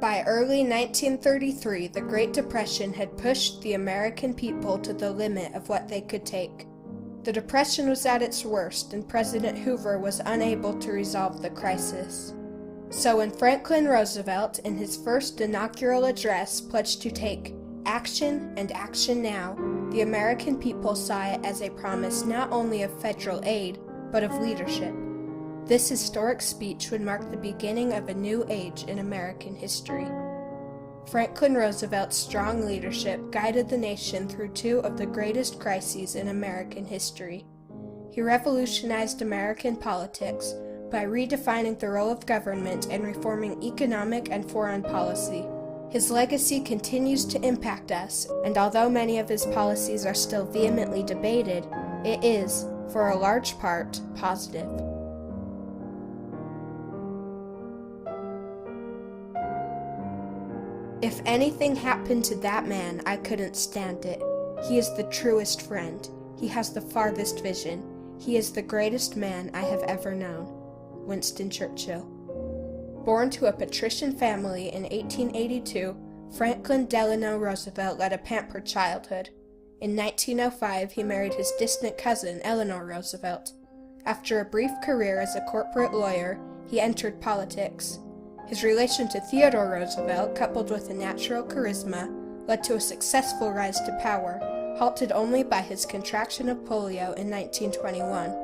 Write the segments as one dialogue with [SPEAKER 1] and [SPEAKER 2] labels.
[SPEAKER 1] By early 1933, the Great Depression had pushed the American people to the limit of what they could take. The Depression was at its worst, and President Hoover was unable to resolve the crisis. So when Franklin Roosevelt, in his first inaugural address, pledged to take action and action now, the American people saw it as a promise not only of federal aid, but of leadership. This historic speech would mark the beginning of a new age in American history. Franklin Roosevelt's strong leadership guided the nation through two of the greatest crises in American history. He revolutionized American politics by redefining the role of government and reforming economic and foreign policy. His legacy continues to impact us, and although many of his policies are still vehemently debated, it is, for a large part, positive. If anything happened to that man, I couldn't stand it. He is the truest friend. He has the farthest vision. He is the greatest man I have ever known. Winston Churchill. Born to a patrician family in 1882, Franklin Delano Roosevelt led a pampered childhood. In 1905, he married his distant cousin, Eleanor Roosevelt. After a brief career as a corporate lawyer, he entered politics. His relation to Theodore Roosevelt, coupled with a natural charisma, led to a successful rise to power, halted only by his contraction of polio in 1921.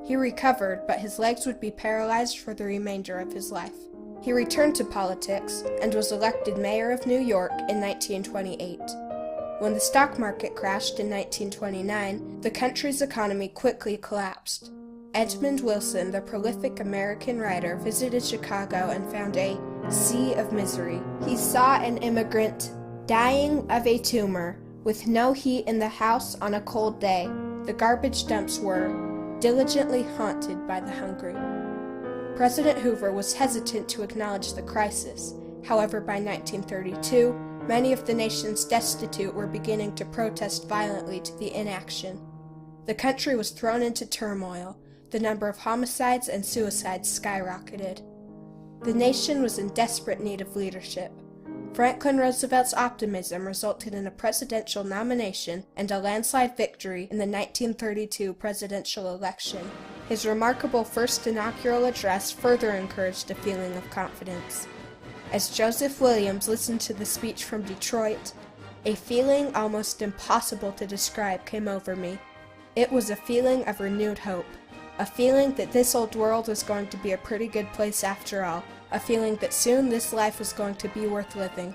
[SPEAKER 1] He recovered, but his legs would be paralyzed for the remainder of his life. He returned to politics and was elected mayor of New York in 1928. When the stock market crashed in 1929, the country's economy quickly collapsed. Edmund Wilson, the prolific American writer, visited Chicago and found a sea of misery. He saw an immigrant dying of a tumor with no heat in the house on a cold day. The garbage dumps were diligently haunted by the hungry. President Hoover was hesitant to acknowledge the crisis. However, by 1932, many of the nation's destitute were beginning to protest violently to the inaction. The country was thrown into turmoil. The number of homicides and suicides skyrocketed. The nation was in desperate need of leadership. Franklin Roosevelt's optimism resulted in a presidential nomination and a landslide victory in the 1932 presidential election. His remarkable first inaugural address further encouraged a feeling of confidence. As Joseph Williams listened to the speech from Detroit, a feeling almost impossible to describe came over me. It was a feeling of renewed hope. A feeling that this old world was going to be a pretty good place after all. A feeling that soon this life was going to be worth living.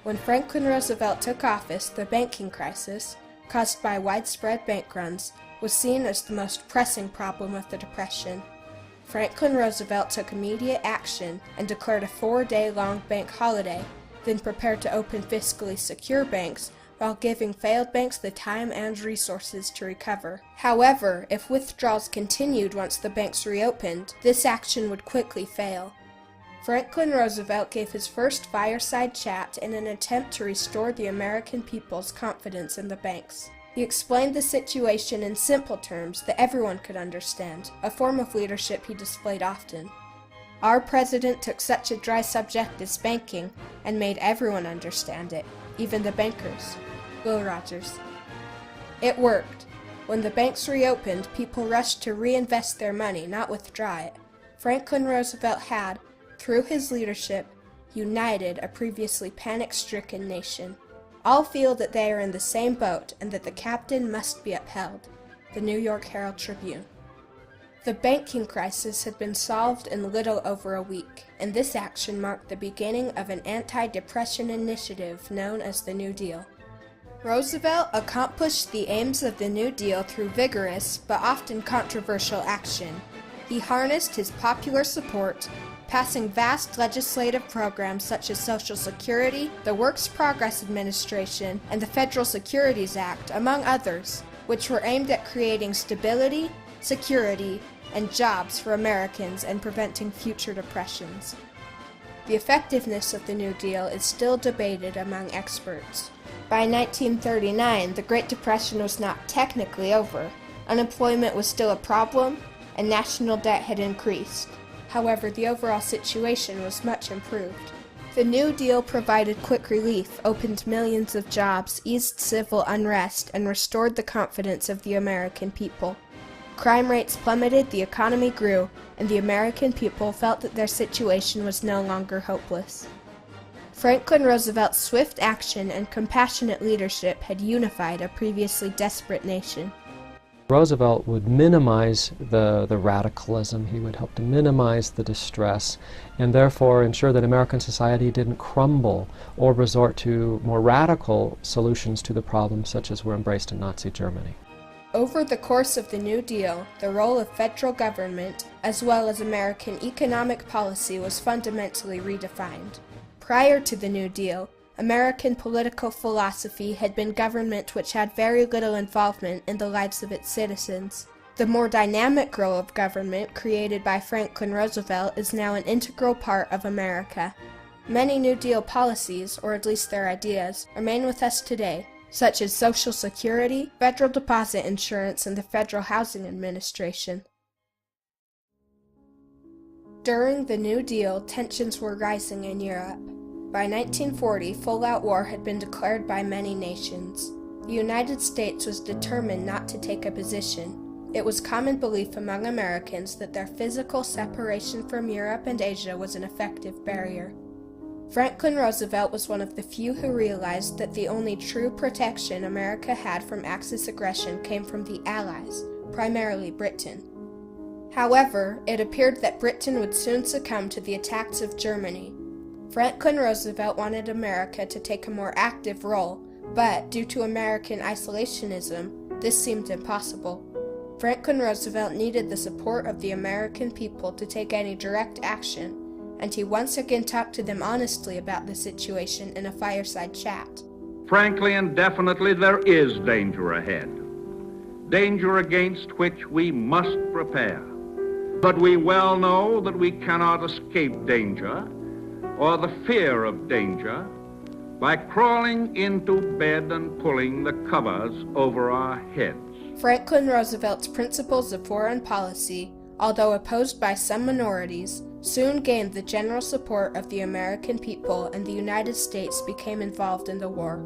[SPEAKER 1] When Franklin Roosevelt took office, the banking crisis, caused by widespread bank runs, was seen as the most pressing problem of the Depression. Franklin Roosevelt took immediate action and declared a 4-day-long bank holiday, then prepared to open fiscally secure banks while giving failed banks the time and resources to recover. However, if withdrawals continued once the banks reopened, this action would quickly fail. Franklin Roosevelt gave his first fireside chat in an attempt to restore the American people's confidence in the banks. He explained the situation in simple terms that everyone could understand, a form of leadership he displayed often. Our president took such a dry subject as banking and made everyone understand it, even the bankers. Will Rogers. It worked. When the banks reopened, people rushed to reinvest their money, not withdraw it. Franklin Roosevelt had, through his leadership, united a previously panic-stricken nation. All feel that they are in the same boat and that the captain must be upheld. The New York Herald Tribune. The banking crisis had been solved in little over a week, and this action marked the beginning of an anti-depression initiative known as the New Deal. Roosevelt accomplished the aims of the New Deal through vigorous but often controversial action. He harnessed his popular support, passing vast legislative programs such as Social Security, the Works Progress Administration, and the Federal Securities Act, among others, which were aimed at creating stability, security, and jobs for Americans and preventing future depressions. The effectiveness of the New Deal is still debated among experts. By 1939, the Great Depression was not technically over. Unemployment was still a problem, and national debt had increased. However, the overall situation was much improved. The New Deal provided quick relief, opened millions of jobs, eased civil unrest, and restored the confidence of the American people. Crime rates plummeted, the economy grew, and the American people felt that their situation was no longer hopeless. Franklin Roosevelt's swift action and compassionate leadership had unified a previously desperate nation.
[SPEAKER 2] Roosevelt would minimize the radicalism, he would help to minimize the distress, and therefore ensure that American society didn't crumble or resort to more radical solutions to the problems such as were embraced in Nazi Germany.
[SPEAKER 1] Over the course of the New Deal, the role of federal government, as well as American economic policy, was fundamentally redefined. Prior to the New Deal, American political philosophy had been government which had very little involvement in the lives of its citizens. The more dynamic role of government created by Franklin Roosevelt is now an integral part of America. Many New Deal policies, or at least their ideas, remain with us today, such as Social Security, federal deposit insurance, and the Federal Housing Administration. During the New Deal, tensions were rising in Europe. By 1940, full-out war had been declared by many nations. The United States was determined not to take a position. It was common belief among Americans that their physical separation from Europe and Asia was an effective barrier. Franklin Roosevelt was one of the few who realized that the only true protection America had from Axis aggression came from the Allies, primarily Britain. However, it appeared that Britain would soon succumb to the attacks of Germany. Franklin Roosevelt wanted America to take a more active role, but due to American isolationism, this seemed impossible. Franklin Roosevelt needed the support of the American people to take any direct action, and he once again talked to them honestly about the situation in a fireside chat.
[SPEAKER 3] Frankly and definitely, there is danger ahead, danger against which we must prepare. But we well know that we cannot escape danger or the fear of danger by crawling into bed and pulling the covers over our heads.
[SPEAKER 1] Franklin Roosevelt's principles of foreign policy, although opposed by some minorities, soon gained the general support of the American people, and the United States became involved in the war.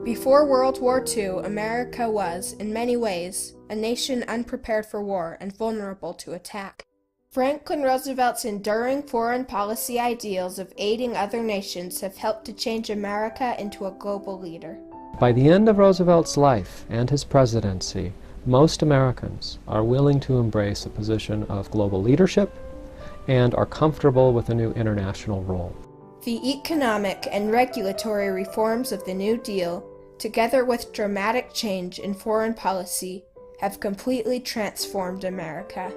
[SPEAKER 1] Before World War II, America was, in many ways, a nation unprepared for war and vulnerable to attack. Franklin Roosevelt's enduring foreign policy ideals of aiding other nations have helped to change America into a global leader.
[SPEAKER 2] By the end of Roosevelt's life and his presidency, most Americans are willing to embrace a position of global leadership and are comfortable with a new international role.
[SPEAKER 1] The economic and regulatory reforms of the New Deal, together with dramatic change in foreign policy, have completely transformed America.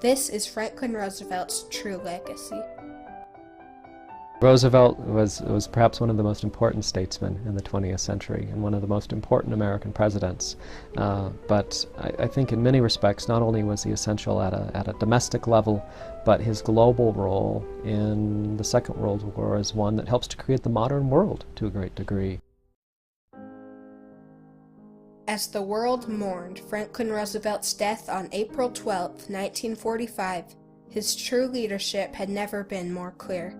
[SPEAKER 1] This is Franklin Roosevelt's true legacy.
[SPEAKER 2] Roosevelt was perhaps one of the most important statesmen in the 20th century and one of the most important American presidents. But I think in many respects, not only was he essential at a domestic level, but his global role in the Second World War is one that helps to create the modern world to a great degree.
[SPEAKER 1] As the world mourned Franklin Roosevelt's death on April 12, 1945, his true leadership had never been more clear.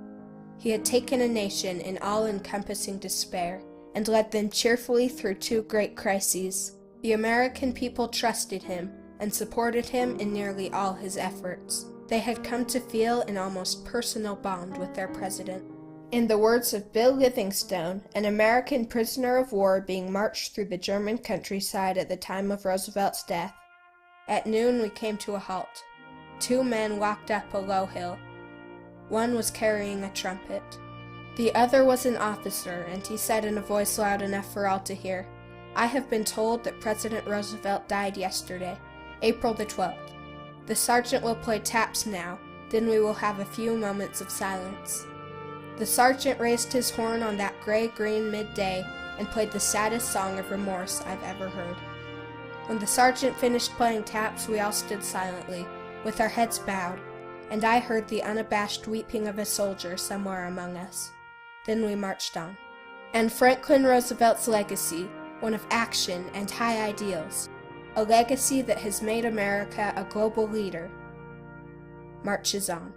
[SPEAKER 1] He had taken a nation in all-encompassing despair and led them cheerfully through two great crises. The American people trusted him and supported him in nearly all his efforts. They had come to feel an almost personal bond with their president. In the words of Bill Livingstone, an American prisoner of war being marched through the German countryside at the time of Roosevelt's death, "At noon we came to a halt. Two men walked up a low hill. One was carrying a trumpet. The other was an officer, and he said in a voice loud enough for all to hear, 'I have been told that President Roosevelt died yesterday, April the 12th. The sergeant will play taps now, then we will have a few moments of silence.' The sergeant raised his horn on that gray-green midday and played the saddest song of remorse I've ever heard. When the sergeant finished playing taps, we all stood silently, with our heads bowed, and I heard the unabashed weeping of a soldier somewhere among us. Then we marched on." And Franklin Roosevelt's legacy, one of action and high ideals, a legacy that has made America a global leader, marches on.